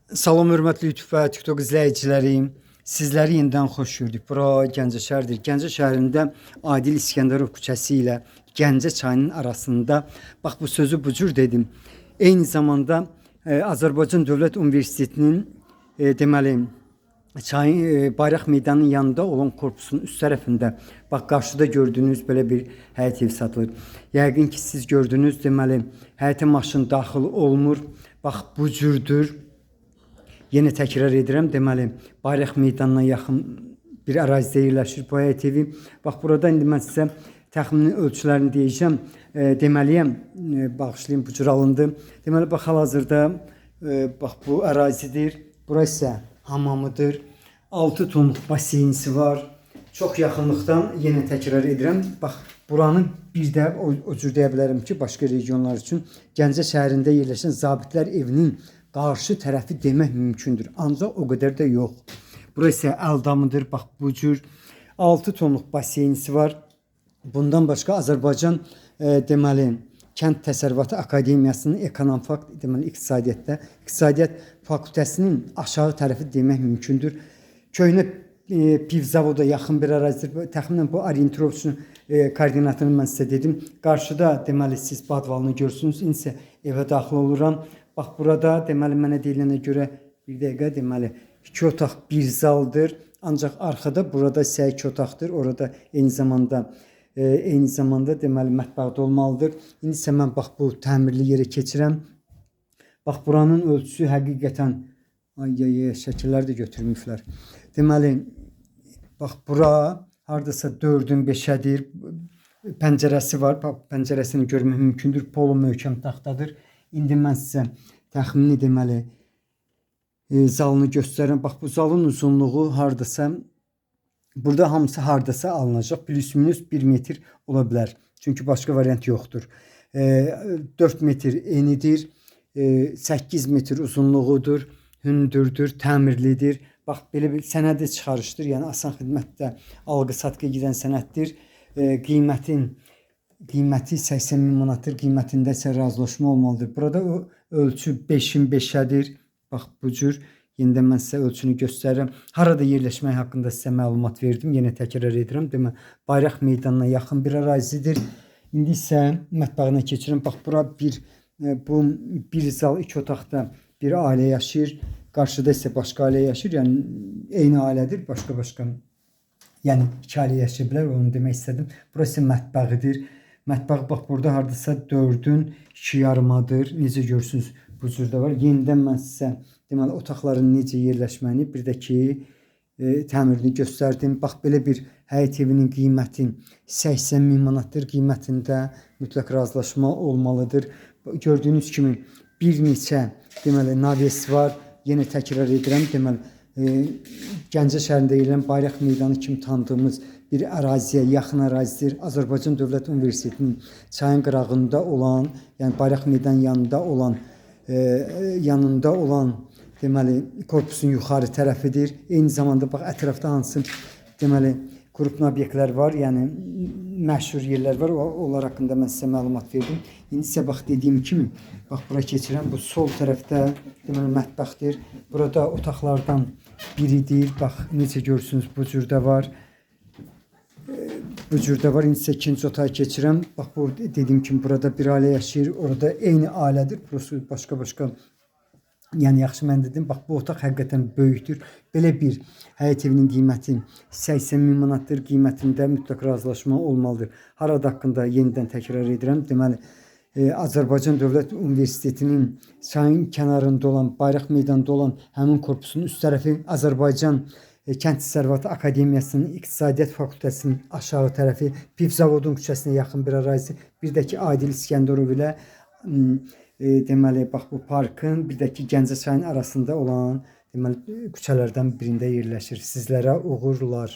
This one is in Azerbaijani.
Salam hörmətli YouTube və TikTok izləyicilərim. Sizləri yenidən xoş gördük. Bura Gəncə şəhəridir. Gəncə şəhərində Adil İskəndərov küçəsi ilə Gəncə çayının arasında, bax bu sözü bu cür dedim. Eyni zamanda Azərbaycan Dövlət Universitetinin deməli çayın bayraq meydanının yanında olan korpusun üst tərəfində bax qarşıda gördüyünüz belə bir həyət evi satılır. Yəqin ki siz gördünüz, deməli həyətə maşın daxil olmur. Bax bu cürdür. Yenə təkrar edirəm, deməli bayraq meydanına yaxın bir ərazidə yerləşir bu həyət evi. Bax burada indi mən sizə təxmini ölçülərini deyəcəm. Deməliyəm, bağışlayın, bu cür alındı. Deməli bax hal-hazırda bax bu ərazidir. Burası isə hamamıdır. 6 tonluq baseynisi var. Çox yaxınlıqdan yenə təkrar edirəm. Bax buranı bir də o cür deyə bilərəm ki, başqa regionlar üçün Gəncə şəhərində yerləşən zabitlər evinin qarşı tərəfi demək mümkündür. Ancaq o qədər də yox. Burası əldamıdır. Bax bu cür 6 tonluq baseynisi var. Bundan başqa Azərbaycan deməli Kənd Təsərrüfatı Akademiyasının Ekonomfakt deməli İqtisadiyyat fakültəsinin aşağı tərəfi demək mümkündür. Köhnə piv zavoda yaxın bir ərazidir. Təxminən bu orientovçunun koordinatını mən sizə dedim. Qarşıda deməli siz badvalını görürsünüz. İndi isə evə daxil oluram. Bax burada deməli mənə deyilənə görə bir dəqiqə deməli 2 otaq bir zaldır. Ancaq arxada burada isə 2 otaqdır. Orada eyni zamanda deməli mətbəx də olmalıdır. İndi isə mən bax bu təmirli yerə keçirəm. Bax buranın ölçüsü həqiqətən şəkillər də götürmüşlər. Deməli bax bura hardasa 4-ün 5-ədir. Pəncərəsi var. Bax pəncərəsini görmək mümkündür. Polo möhkəm taxtadır. İndi mən sizə təxmini deməli zalını göstərirəm. Bax bu zalın uzunluğu hardasa burada hamısı hardasa alınacaq. Plus minus 1 metr ola bilər. Çünki başqa variant yoxdur. 4 metr enidir. 8 metr uzunluğudur. Hündürdür, təmirlidir. Bax belə bir sənədi çıxarışdır. Yəni asan xidmətdə alqı-satqı gedən sənəddir. Qiyməti 80 min manatdır. Qiymətində isə razılaşma olmalıdır. Burada o ölçü 5-in 5-ədir. Bax bu cür. Yenə mən sizə ölçünü göstərirəm. Harada yerləşmək haqqında sizə məlumat verdim. Yenə təkrar edirəm. Demə bayraq meydanına yaxın bir ərazidir. İndi isə mətbəxinə keçirəm. Bax bura bir zal 2 otaqda bir ailə yaşayır. Qarşıda isə başqa ailə yaşayır. Yəni eyni ailədir. Başqa. Yəni 2 ailə yaşaya bilər. Onu demək istədim. Burası mətbəxidir. Mətbəx bax burada hardasa 4-ün 2 yarımadır. Necə görürsünüz bu cürdə var. Yenidən mən sizə deməli otaqların necə yerləşməyini, bir də ki təmirini göstərdim. Bax belə bir həyət evinin qiyməti 80 min manatdır. Qiymətində mütləq razılaşma olmalıdır. Gördüyünüz kimi bir neçə deməli naves var. Yenə təkrar edirəm. Deməli Gəncə şəhərində yerləşən bayraq meydanı kimi tanıdığımız bir əraziyə yaxın ərazidir. Azərbaycan Dövlət Universitetinin çayın qırağında olan, yəni bayraq meydanının yanında olan deməli korpusun yuxarı tərəfidir. Eyni zamanda bax ətrafda hansı deməli qrup obyektlər var, yəni məşhur yerlər var. Onlar haqqında mən sizə məlumat verdim. İndi isə bax dediyim kimi bax bura keçirəm. Bu sol tərəfdə deməli mətbəxdir. Burada otaqlardan biridir. Bax necə görürsünüz bu cürdə var. Bu cürdə var. İndi isə ikinci otağa keçirəm. Bax bu dediyim kimi burada bir ailə yaşayır. Orada eyni ailədir. Burası başqa. Yəni yaxşı mən dedim. Bax bu otaq həqiqətən böyükdür. Belə bir həyət evinin qiyməti 80 min manatdır. Qiymətində mütləq razılaşma olmalıdır. Harada haqqında yenidən təkrar edirəm. Deməli Azərbaycan Dövlət Universitetinin çayın kənarında olan, bayraq meydanında olan həmin korpusun üst tərəfi Azərbaycan Kənd Təsərrüfatı Akademiyasının İqtisadiyyat fakültəsinin aşağı tərəfi Piv zavodun küçəsinə yaxın bir ərazi. Bir də ki Adil İskəndərov ilə deməli bax bu parkın bir də ki Gəncə çayının arasında olan deməli küçələrdən birində yerləşir. Sizlərə uğurlar.